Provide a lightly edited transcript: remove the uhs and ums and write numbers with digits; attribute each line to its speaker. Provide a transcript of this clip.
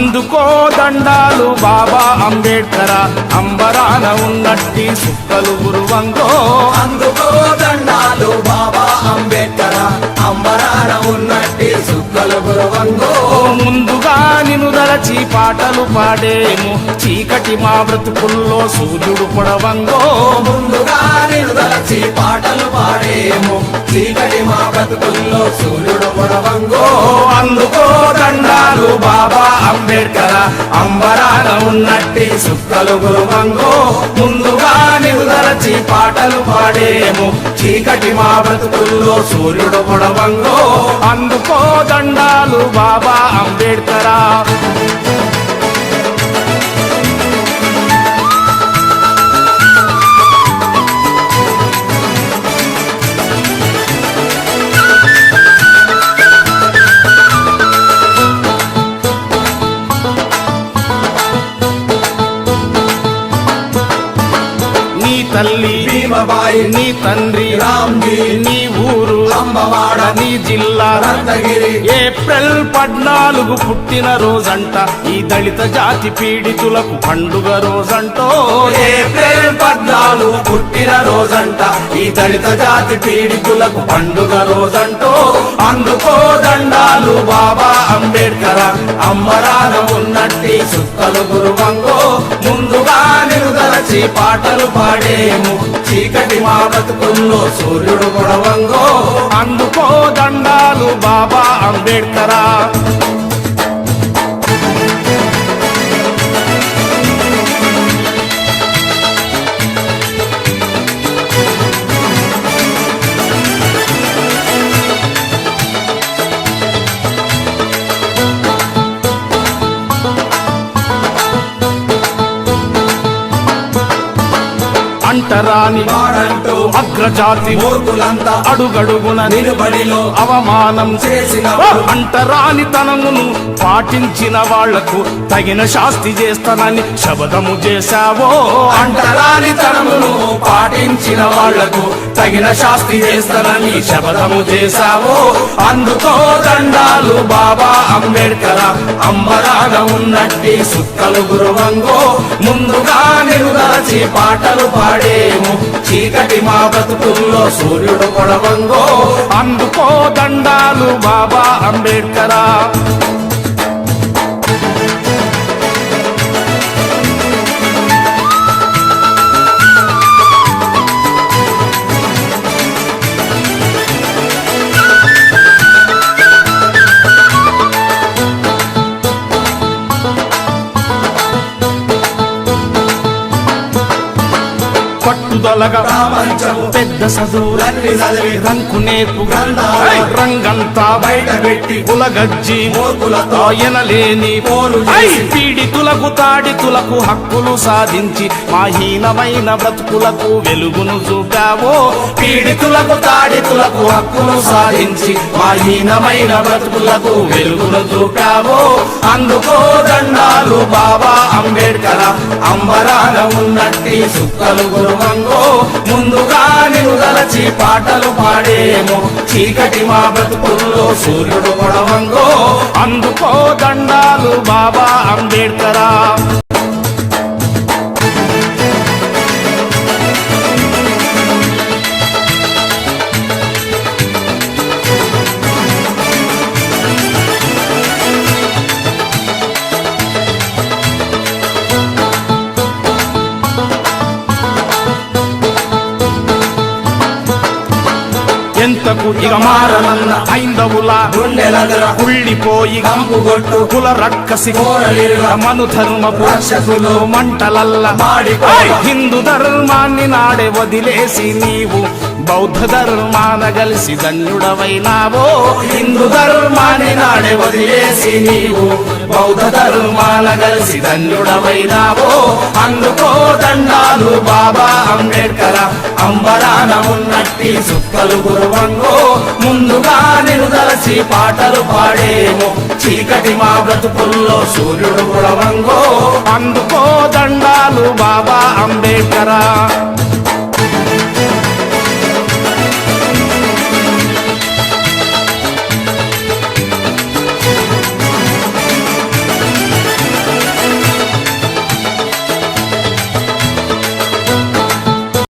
Speaker 1: అందుకో దండాలు బాబా అంబేడ్కర అంబరాన ఉన్నట్టి సుక్కలు గురువంగో
Speaker 2: అందుకో దండాలు బాబా అంబేడ్కర అంబరాన ఉన్నట్టి సుక్కలు గురువంగో
Speaker 1: ముందుగా నిన్ను దలచి పాటలు పాడేము చీకటి మా బ్రతుకుల్లో సూర్యుడు పొడవంగో
Speaker 2: ముందుగా నిన్ను దలచి పాటలు పాడేము చీకటి మా బ్రతుకుల్లో సూర్యుడు పొడవంగో
Speaker 1: అందుకో దండాలు బాబా అంబేడ్కర అంబరాన ఉన్నట్టి సుక్కలు గురువంగో ముందుగా నిన్ను దలచి పాటలు పాడేము చీకటి మా బ్రతుకుల్లో సూర్యుడు పొడవంగో అందుకో దండాలు బాబా అంబేడ్కర నీ తల్లి
Speaker 2: భీమబాయి
Speaker 1: నీ తండ్రి
Speaker 2: రామ్జీ
Speaker 1: నీ ఊరు
Speaker 2: అంబవాడ
Speaker 1: నీ జిల్లా
Speaker 2: రత్నగిరి
Speaker 1: ఏప్రిల్ 14 పుట్టిన రోజంట ఈ దళిత జాతి పీడితులకు పండుగ రోజంటో
Speaker 2: ఏప్రిల్ 14 పుట్టిన రోజంట ఈ దళిత జాతి పీడితులకు పండుగ రోజంటో
Speaker 1: అందుకో దండాలు బాబా అంబేడ్కర
Speaker 2: అంబరాన ఉన్నట్టి సుక్కలు గురువంగో
Speaker 1: ముందుగా నిన్ను దలచి
Speaker 2: పాటలు పాడేము చీకటి మా బ్రతుకుల్లో సూర్యుడు పొడవంగో
Speaker 1: అందుకో దండాలు బాబా అంబేడ్కర అంటరాని
Speaker 2: వాడంటూ
Speaker 1: అగ్రజాతి
Speaker 2: మూర్ఖులంతా
Speaker 1: అడుగడుగున
Speaker 2: నిలుబడిలో
Speaker 1: అవమానం
Speaker 2: చేసిన
Speaker 1: అంటరాని తనమును పాటించిన వాళ్లకు తగిన శాస్తి చేస్తానని శపథము చేశావో
Speaker 2: అంటరాని తనమును పాటించిన వాళ్లకు తగిన శాస్తి చేస్తానని శపథము చేశావో
Speaker 1: అందుకో దండాలు బాబా అంబేడ్కర
Speaker 2: అంబరాన ఉన్నట్టి సుక్కలు గురువంగో ముందుగా నిన్ను దలచి పాటలు పాడేము చీకటి మా బ్రతుకుల్లో సూర్యుడు పొడవంగో
Speaker 1: అందుకో దండాలు బాబా అంబేడ్కర పట్టుదలగా
Speaker 2: ప్రపంచము
Speaker 1: పెద్ద చదువులన్నీ
Speaker 2: చదివి
Speaker 1: రంకు నేర్పు
Speaker 2: గ్రంథాలు
Speaker 1: రంగంతా
Speaker 2: బయట పెట్టి
Speaker 1: కులగజ్జి
Speaker 2: మూర్ఖులతో
Speaker 1: ఎనలేని
Speaker 2: పోరు చేసి
Speaker 1: పీడితులకు తాడితులకు హక్కులు సాధించి మాహీనమైన బ్రతుకులకు వెలుగును చూపావో
Speaker 2: పీడితులకు తాడితులకు హక్కులు సాధించి మాహీనమైన బ్రతుకులకు వెలుగును చూపావో అందుకో దండాలు బాబా అంబేడ్కర అంబరాన ఉన్నట్టి సుక్కలు గురువంగో ముందుగా నిన్ను దలచి పాటలు పాడేము చీకటి మా బ్రతుకుల్లో సూర్యుడు పొడవంగో
Speaker 1: అందుకో దండాలు బాబా అంబేడ్కర ఎంతకు ఇక మారనన్న హైందవుల
Speaker 2: గుండెలదర
Speaker 1: కుళ్ళిపోయి
Speaker 2: కంపుగొట్టు
Speaker 1: కుల రక్కసి
Speaker 2: కోరలిరుల
Speaker 1: మను ధర్మపు
Speaker 2: రక్షకులు
Speaker 1: మంటలల్ల
Speaker 2: మాడిపోయి
Speaker 1: హిందూ ధర్మాన్ని నాడే వదిలేసి నీవు బౌద్ధ ధర్మాన కలిసి ధన్యుడవైనావో
Speaker 2: హిందూ ధర్మాన్ని నాడే వదిలేసి నీవు బౌద్ధ ధర్మాన కలిసి ధన్యుడవైనావో అందుకో దండాలు బాబా అంబేడ్కర అంబరాన ఉన్నట్టి సుక్కలు గురువంగో ముందుగా నిన్ను దలచి పాటలు పాడేము చీకటి మా బ్రతుకుల్లో సూర్యుడు పొడవంగో
Speaker 1: అందుకో దండాలు బాబా అంబేడ్కర